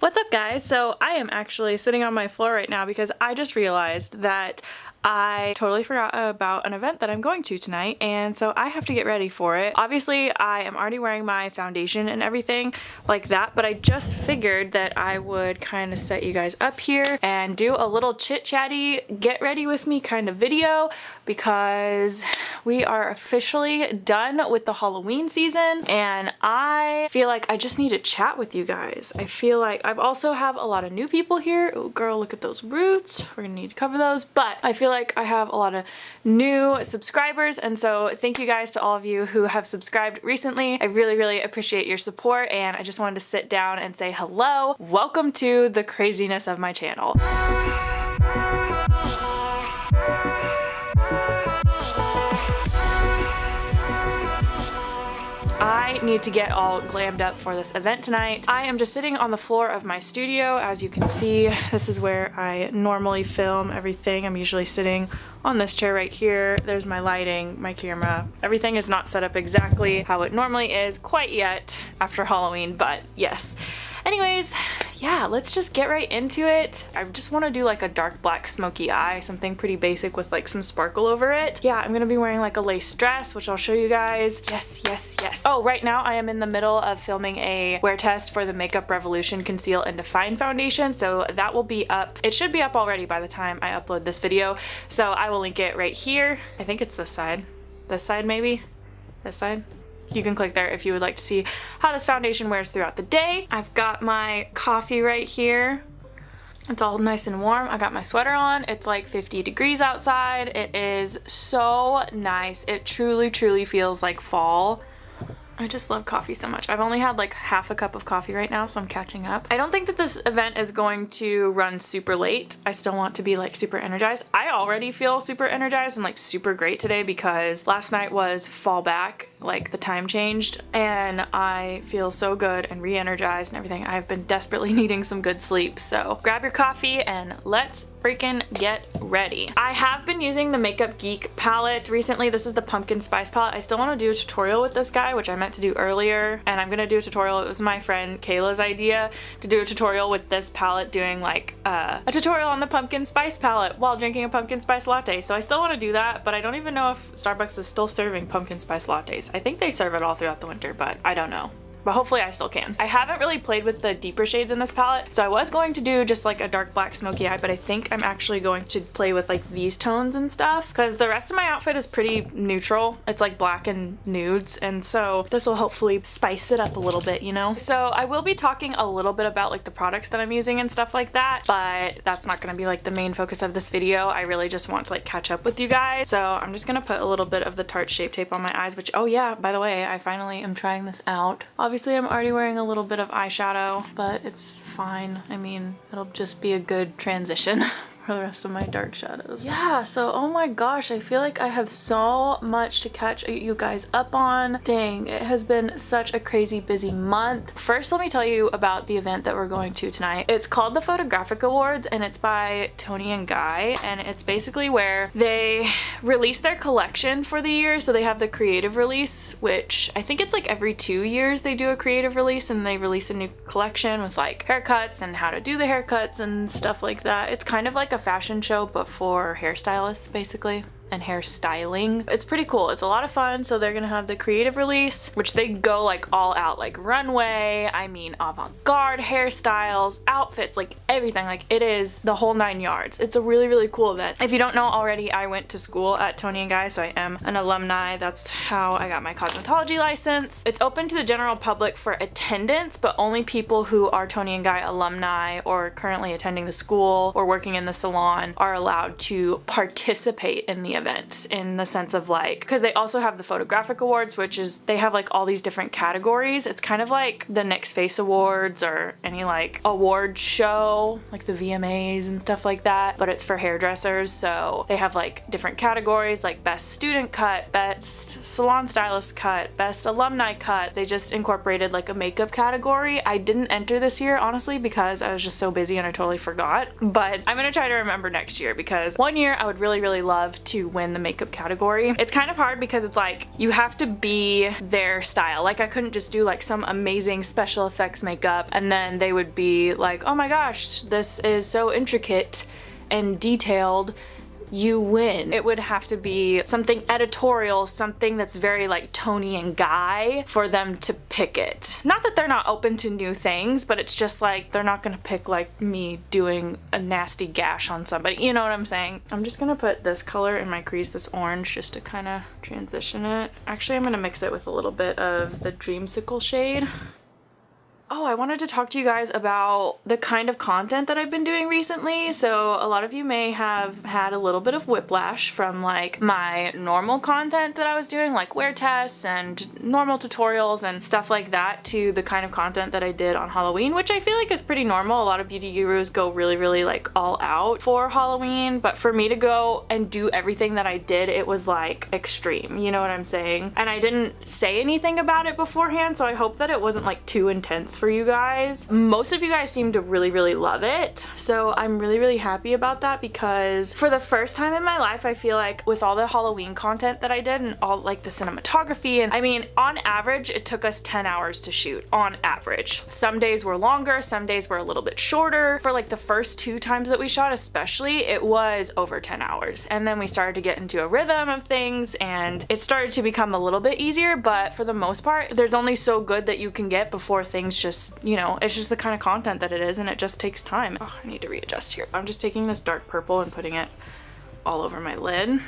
What's up, guys? So I am actually sitting on my floor right now because I just realized that I totally forgot about an event that I'm going to tonight, and so I have to get ready for it. Obviously, I am already wearing my foundation and everything like that, but I just figured that I would kind of set you guys up here and do a little chit-chatty get ready with me kind of video because we are officially done with the Halloween season, and I feel like I just need to chat with you guys. I feel like I've also have a lot of new people here. Oh girl, look at those roots. We're gonna need to cover those, but I feel like I have a lot of new subscribers, and so thank you guys to all of you who have subscribed recently. I really appreciate your support, and I just wanted to sit down and say hello. Welcome to the craziness of my channel. I need to get all glammed up for this event tonight. I am just sitting on the floor of my studio. As you can see, this is where I normally film everything. I'm usually sitting on this chair right here. There's my lighting, my camera. Everything is not set up exactly how it normally is quite yet after Halloween, but yes. Anyways, yeah, let's just get right into it. I just want to do like a dark black smoky eye, something pretty basic with like some sparkle over it. Yeah, I'm gonna be wearing like a lace dress, which I'll show you guys. Yes. Oh, right now I am in the middle of filming a wear test for the Makeup Revolution Conceal and Define Foundation, so that will be up. It should be up already by the time I upload this video, so I will link it right here. I think it's this side. This side maybe? This side? You can click there if you would like to see how this foundation wears throughout the day. I've got my coffee right here. It's all nice and warm. I got my sweater on. It's like 50 degrees outside. It is so nice. It truly feels like fall. I just love coffee so much. I've only had like half a cup of coffee right now, so I'm catching up. I don't think that this event is going to run super late. I still want to be like super energized. I already feel super energized and like super great today because last night was fall back, like the time changed, and I feel so good and re-energized and everything. I've been desperately needing some good sleep, so grab your coffee and let's freaking get ready. I have been using the Makeup Geek palette recently. This is the pumpkin spice palette. I still want to do a tutorial with this guy, which I meant to do earlier, and I'm gonna do a tutorial. It was my friend Kayla's idea to do a tutorial with this palette, doing like a tutorial on the pumpkin spice palette while drinking a pumpkin spice latte. So I still want to do that, but I don't even know if Starbucks is still serving pumpkin spice lattes. I think they serve it all throughout the winter, but I don't know. But hopefully I still can. I haven't really played with the deeper shades in this palette, so I was going to do just like a dark black smoky eye, but I think I'm actually going to play with like these tones and stuff because the rest of my outfit is pretty neutral. It's like black and nudes, and so this will hopefully spice it up a little bit, you know? So I will be talking a little bit about like the products that I'm using and stuff like that, but that's not gonna be like the main focus of this video. I really just want to like catch up with you guys. So I'm just gonna put a little bit of the Tarte Shape Tape on my eyes, which, oh yeah, by the way, I finally am trying this out. Obviously, I'm already wearing a little bit of eyeshadow, but it's fine. I mean, it'll just be a good transition for the rest of my dark shadows. Yeah, so oh my gosh, I feel like I have so much to catch you guys up on. Dang, it has been such a crazy busy month. First, let me tell you about the event that we're going to tonight. It's called the Photographic Awards, and it's by Toni and Guy, and it's basically where they release their collection for the year. So they have the creative release, which I think it's like every 2 years they do a creative release, and they release a new collection with like haircuts and how to do the haircuts and stuff like that. It's kind of like a fashion show but for hairstylists basically, and hairstyling. It's pretty cool. It's a lot of fun. So they're gonna have the creative release, which they go like all out, like runway, I mean avant-garde hairstyles, outfits, like everything. Like it is the whole 9 yards. It's a really cool event. If you don't know already, I went to school at Toni and Guy, so I am an alumni. That's how I got my cosmetology license. It's open to the general public for attendance, but only people who are Toni and Guy alumni or currently attending the school or working in the salon are allowed to participate in the events, in the sense of like, because they also have the Photographic Awards, which is, they have like all these different categories. It's kind of like the Next Face Awards or any like award show, like the VMAs and stuff like that, but it's for hairdressers. So they have like different categories, like best student cut, best salon stylist cut, best alumni cut. They just incorporated like a makeup category. I didn't enter this year, honestly, because I was just so busy and I totally forgot, but I'm gonna try to remember next year, because one year I would really love to to win the makeup category. It's kind of hard because it's like you have to be their style. Like I couldn't just do like some amazing special effects makeup and then they would be like, oh my gosh, this is so intricate and detailed, you win. It would have to be something editorial, something that's very like Tony and Guy for them to pick it. Not that they're not open to new things, but it's just like they're not gonna pick like me doing a nasty gash on somebody. You know what I'm saying? I'm just gonna put this color in my crease, this orange, just to kind of transition it. Actually, I'm gonna mix it with a little bit of the Dreamsicle shade. Oh, I wanted to talk to you guys about the kind of content that I've been doing recently. So a lot of you may have had a little bit of whiplash from like my normal content that I was doing, like wear tests and normal tutorials and stuff like that, to the kind of content that I did on Halloween, which I feel like is pretty normal. A lot of beauty gurus go really like all out for Halloween, but for me to go and do everything that I did, it was like extreme, you know what I'm saying? And I didn't say anything about it beforehand, so I hope that it wasn't like too intense for you guys. Most of you guys seem to really love it, so I'm really happy about that, because for the first time in my life I feel like with all the Halloween content that I did and all like the cinematography, and I mean on average it took us 10 hours to shoot, on average. Some days were longer, some days were a little bit shorter. For like the first 2 times that we shot especially, it was over 10 hours, and then we started to get into a rhythm of things and it started to become a little bit easier, but for the most part there's only so good that you can get before things just, you know, it's just the kind of content that it is and it just takes time. Oh, I need to readjust here. I'm just taking this dark purple and putting it all over my lid.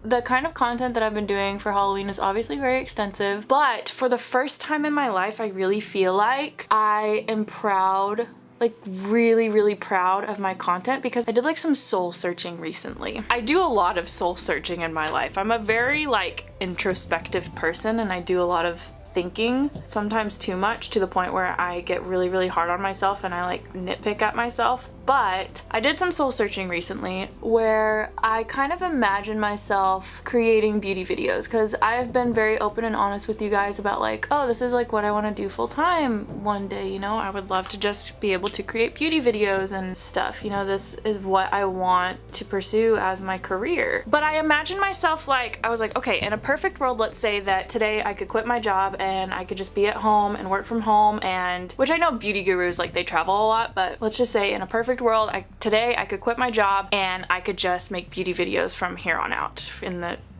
The kind of content that I've been doing for Halloween is obviously very extensive, but for the first time in my life I really feel like I am proud, like really proud of my content, because I did like some soul searching recently. I do a lot of soul searching in my life. I'm a very like introspective person and I do a lot of thinking, sometimes too much, to the point where I get really hard on myself and I like nitpick at myself. But I did some soul searching recently where I kind of imagined myself creating beauty videos, because I've been very open and honest with you guys about like, oh, this is like what I want to do full time one day, you know, I would love to just be able to create beauty videos and stuff, you know, this is what I want to pursue as my career. But I imagined myself like, I was like, okay, in a perfect world, let's say that today I could quit my job and I could just be at home and work from home, and which I know beauty gurus like they travel a lot, but let's just say in a perfect world, today I could quit my job and I could just make beauty videos from here on out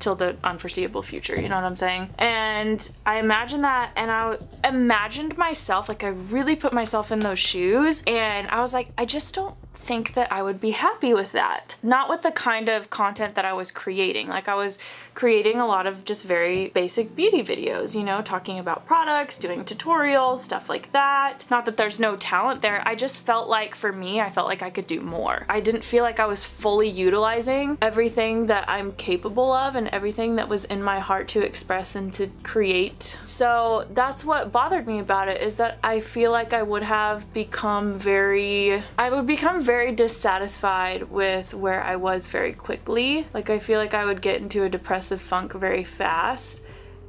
till the unforeseeable future, you know what I'm saying? And I imagined that, and I imagined myself, like I really put myself in those shoes, and I was like, I just don't think that I would be happy with that. Not with the kind of content that I was creating. Like I was creating a lot of just very basic beauty videos, you know, talking about products, doing tutorials, stuff like that. Not that there's no talent there. I just felt like, for me, I felt like I could do more. I didn't feel like I was fully utilizing everything that I'm capable of and everything that was in my heart to express and to create. So that's what bothered me about it, is that I feel like I would become very dissatisfied with where I was very quickly. Like I feel like I would get into a depressive funk very fast,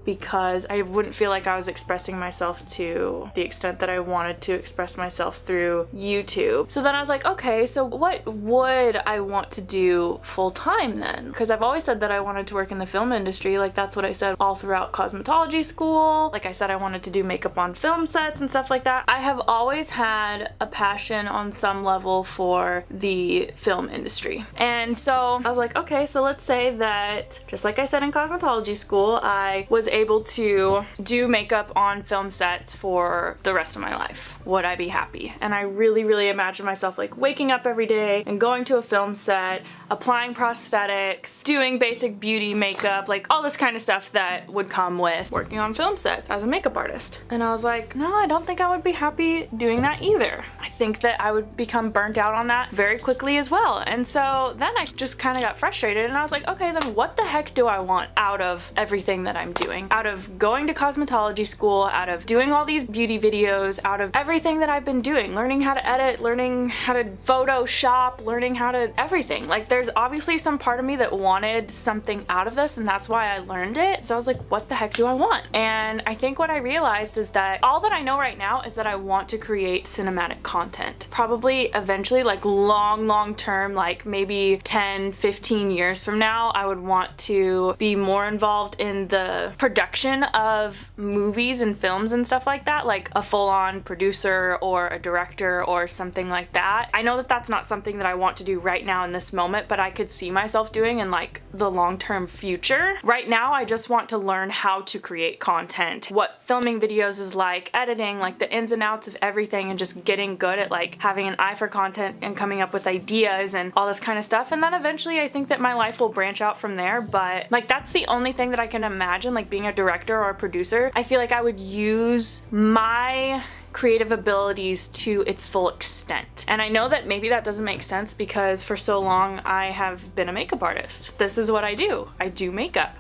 because I wouldn't feel like I was expressing myself to the extent that I wanted to express myself through YouTube. So then I was like, okay, so what would I want to do full time then? Because I've always said that I wanted to work in the film industry. Like that's what I said all throughout cosmetology school. Like I said, I wanted to do makeup on film sets and stuff like that. I have always had a passion on some level for the film industry. And so I was like, okay, so let's say that, just like I said in cosmetology school, I was able to do makeup on film sets for the rest of my life. Would I be happy? And I really imagined myself like waking up every day and going to a film set, applying prosthetics, doing basic beauty makeup, like all this kind of stuff that would come with working on film sets as a makeup artist. And I was like, no, I don't think I would be happy doing that either. I think that I would become burnt out on that very quickly as well. And so then I just kind of got frustrated and I was like, okay, then what the heck do I want out of everything that I'm doing? doing, out of going to cosmetology school, out of doing all these beauty videos, out of everything that I've been doing, learning how to edit, learning how to Photoshop, learning how to everything. Like, there's obviously some part of me that wanted something out of this, and that's why I learned it. So I was like, what the heck do I want? And I think what I realized is that all that I know right now is that I want to create cinematic content. Probably eventually, like long term, like maybe 10, 15 years from now, I would want to be more involved in the production of movies and films and stuff like that, like a full-on producer or a director or something like that. I know that that's not something that I want to do right now in this moment, but I could see myself doing in like the long-term future. Right now, I just want to learn how to create content, what filming videos is like, editing, like the ins and outs of everything, and just getting good at like having an eye for content and coming up with ideas and all this kind of stuff. And then eventually I think that my life will branch out from there, but like that's the only thing that I can imagine, like being a director or a producer. I feel like I would use my creative abilities to its full extent. And I know that maybe that doesn't make sense because for so long I have been a makeup artist. This is what I do. I do makeup.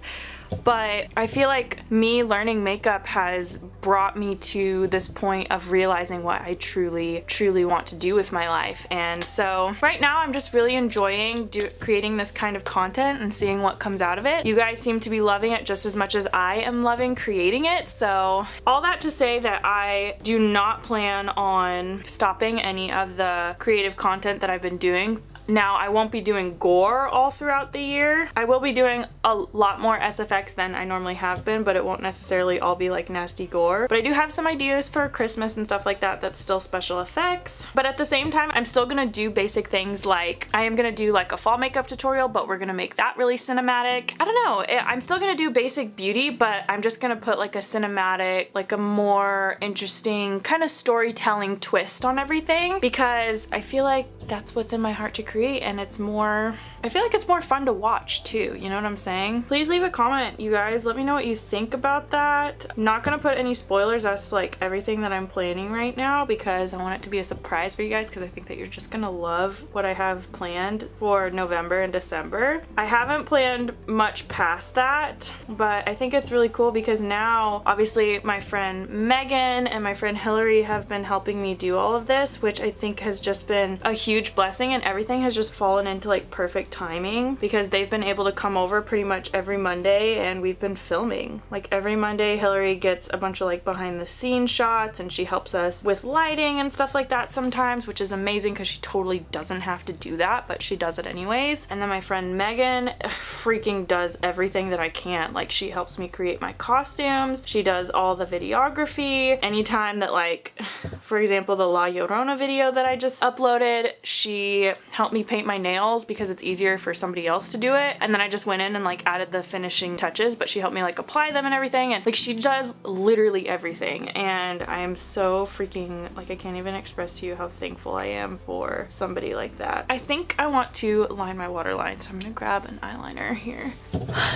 But I feel like me learning makeup has brought me to this point of realizing what I truly want to do with my life. And so right now I'm just really enjoying creating this kind of content and seeing what comes out of it. You guys seem to be loving it just as much as I am loving creating it. So all that to say that I do not plan on stopping any of the creative content that I've been doing. Now, I won't be doing gore all throughout the year. I will be doing a lot more SFX than I normally have been, but it won't necessarily all be like nasty gore. But I do have some ideas for Christmas and stuff like that that's still special effects. But at the same time, I'm still gonna do basic things like I am gonna do like a fall makeup tutorial, but we're gonna make that really cinematic. I don't know, I'm still gonna do basic beauty, but I'm just gonna put like a cinematic, like a more interesting kind of storytelling twist on everything, because I feel like that's what's in my heart to create, and it's more, I feel like it's more fun to watch too, you know what I'm saying? Please leave a comment, you guys. Let me know what you think about that. I'm not gonna put any spoilers as to like everything that I'm planning right now because I want it to be a surprise for you guys, because I think that you're just gonna love what I have planned for November and December. I haven't planned much past that, but I think it's really cool because now obviously my friend Megan and my friend Hillary have been helping me do all of this, which I think has just been a huge blessing, and everything has just fallen into like perfect timing because they've been able to come over pretty much every Monday and we've been filming. Like every Monday Hillary gets a bunch of like behind the scenes shots and she helps us with lighting and stuff like that sometimes, which is amazing because she totally doesn't have to do that, but she does it anyways. And then my friend Megan freaking does everything that I can't. Like she helps me create my costumes, she does all the videography. Anytime that like, for example, the La Llorona video that I just uploaded, she helped me paint my nails because it's easier for somebody else to do it, and then I just went in and like added the finishing touches, but she helped me like apply them and everything, and like she does literally everything. And I am so freaking, like I can't even express to you how thankful I am for somebody like that. I think I want to line my waterline, so I'm gonna grab an eyeliner here.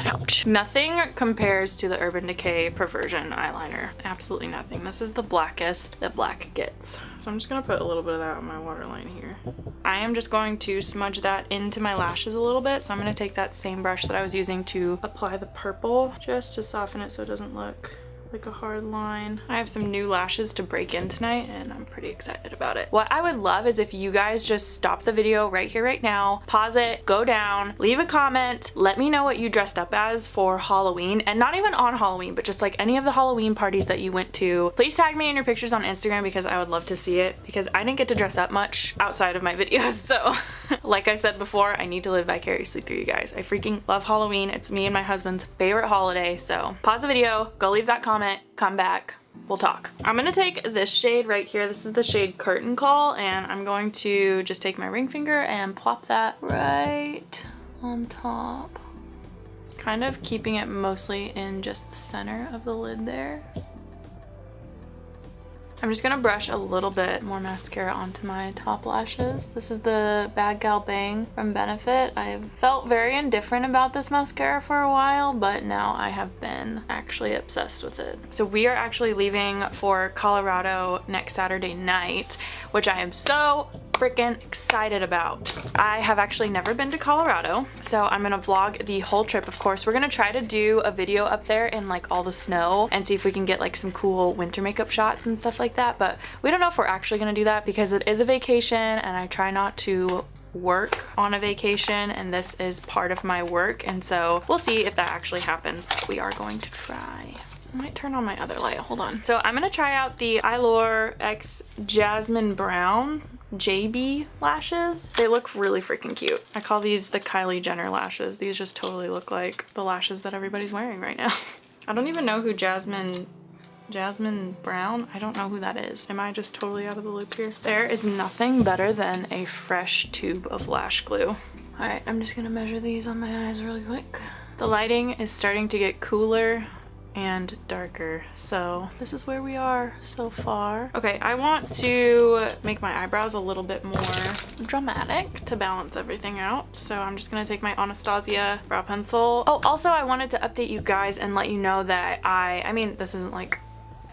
Ouch. Nothing compares to the Urban Decay Perversion eyeliner. Absolutely nothing. This is the blackest that black gets. So I'm just gonna put a little bit of that on my waterline here. I am just going to smudge that into my lashes a little bit. So I'm gonna take that same brush that I was using to apply the purple just to soften it so it doesn't look like a hard line. I have some new lashes to break in tonight and I'm pretty excited about it. What I would love is if you guys just stop the video right here, right now, pause it, go down, leave a comment, let me know what you dressed up as for Halloween, and not even on Halloween, but just like any of the Halloween parties that you went to. Please tag me in your pictures on Instagram because I would love to see it, because I didn't get to dress up much outside of my videos. So like I said before, I need to live vicariously through you guys. I freaking love Halloween. It's me and my husband's favorite holiday. So pause the video, go leave that comment, come back, we'll talk. I'm gonna take this shade right here. This is the shade Curtain Call, and I'm going to just take my ring finger and plop that right on top. Kind of keeping it mostly in just the center of the lid there. I'm just gonna brush a little bit more mascara onto my top lashes. This is the Bad Gal Bang from Benefit. I've felt very indifferent about this mascara for a while, but now I have been actually obsessed with it. So we are actually leaving for Colorado next Saturday night, which I am so freaking excited about. I have actually never been to Colorado, so I'm gonna vlog the whole trip, of course. We're gonna try to do a video up there in like all the snow and see if we can get like some cool winter makeup shots and stuff like that, but we don't know if we're actually gonna do that because it is a vacation and I try not to work on a vacation, and this is part of my work, and so we'll see if that actually happens, but we are going to try. I might turn on my other light, hold on. So I'm gonna try out the Eyelure X Jasmine Brown Jaybee lashes. They look really freaking cute. I call these the Kylie Jenner lashes. These just totally look like the lashes that everybody's wearing right now. I don't even know who Jasmine Brown? I don't know who that is. Am I just totally out of the loop here? There is nothing better than a fresh tube of lash glue. All right, I'm just gonna measure these on my eyes really quick. The lighting is starting to get cooler and darker, so this is where we are so far. Okay, I want to make my eyebrows a little bit more dramatic to balance everything out, so I'm just gonna take my Anastasia brow pencil. Oh, also I wanted to update you guys and let you know that I mean, this isn't like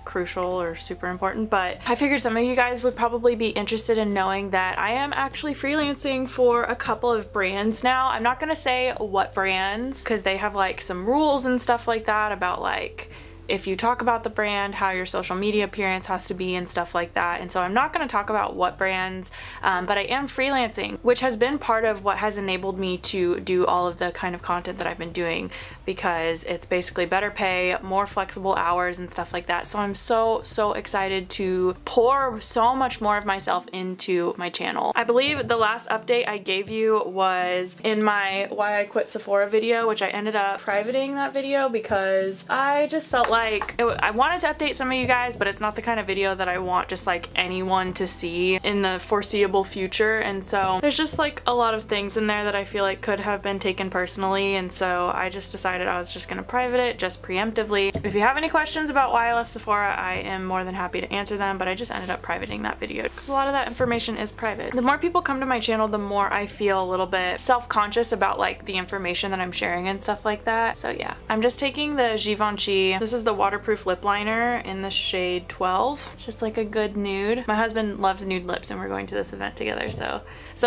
crucial or super important, but I figured some of you guys would probably be interested in knowing that I am actually freelancing for a couple of brands now. I'm not gonna say what brands because they have like some rules and stuff like that about like if you talk about the brand, how your social media appearance has to be and stuff like that. And so I'm not going to talk about what brands, but I am freelancing, which has been part of what has enabled me to do all of the kind of content that I've been doing, because it's basically better pay, more flexible hours and stuff like that. So I'm so excited to pour so much more of myself into my channel. I believe the last update I gave you was in my Why I Quit Sephora video, which I ended up privating that video because I just felt like I wanted to update some of you guys, but it's not the kind of video that I want just like anyone to see in the foreseeable future. And so there's just like a lot of things in there that I feel like could have been taken personally, and so I just decided I was just gonna private it just preemptively. If you have any questions about why I left Sephora, I am more than happy to answer them, but I just ended up privating that video because a lot of that information is private. The more people come to my channel, the more I feel a little bit self-conscious about like the information that I'm sharing and stuff like that. So yeah, I'm just taking the Givenchy, this is the waterproof lip liner in the shade 12. It's just like a good nude. My husband loves nude lips and we're going to this event together, so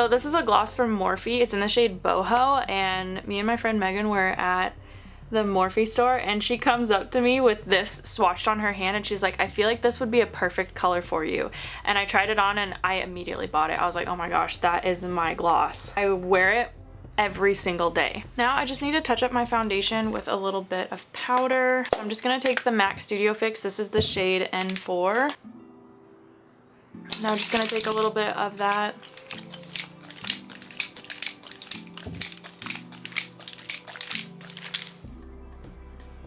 this is a gloss from Morphe. It's in the shade Boho, and me and my friend Megan were at the Morphe store and she comes up to me with this swatched on her hand and she's like, I feel like this would be a perfect color for you. And I tried it on and I immediately bought it. I was like, oh my gosh, that is my gloss. I wear it every single day. Now I just need to touch up my foundation with a little bit of powder. So I'm just gonna take the MAC Studio Fix. This is the shade N4. Now I'm just gonna take a little bit of that.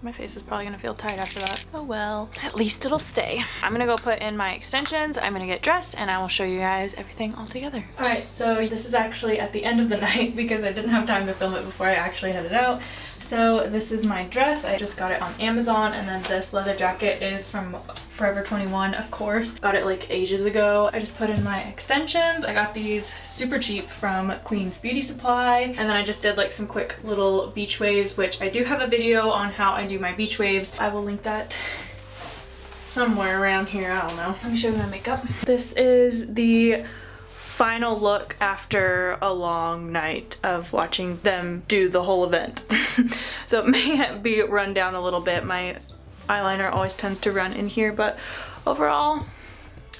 My face is probably gonna feel tight after that. Oh well, at least it'll stay. I'm gonna go put in my extensions, I'm gonna get dressed, and I will show you guys everything all together. Alright, so this is actually at the end of the night because I didn't have time to film it before I actually headed out. So this is my dress. I just got it on Amazon, and then this leather jacket is from Forever 21, of course. Got it like ages ago. I just put in my extensions. I got these super cheap from Queen's Beauty Supply, and then I just did like some quick little beach waves, which I do have a video on how I do my beach waves. I will link that somewhere around here, I don't know. Let me show you my makeup. This is the final look after a long night of watching them do the whole event. So it may be run down a little bit. My eyeliner always tends to run in here, but overall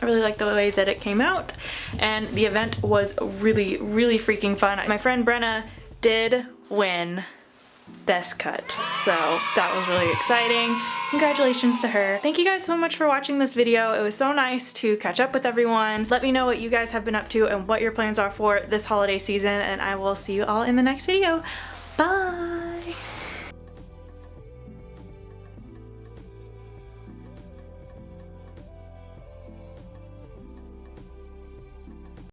I really like the way that it came out, and the event was really freaking fun. My friend Brenna did win Best Cut, so that was really exciting. Congratulations to her. Thank you guys so much for watching this video. It was so nice to catch up with everyone. Let me know what you guys have been up to and what your plans are for this holiday season, and I will see you all in the next video. Bye!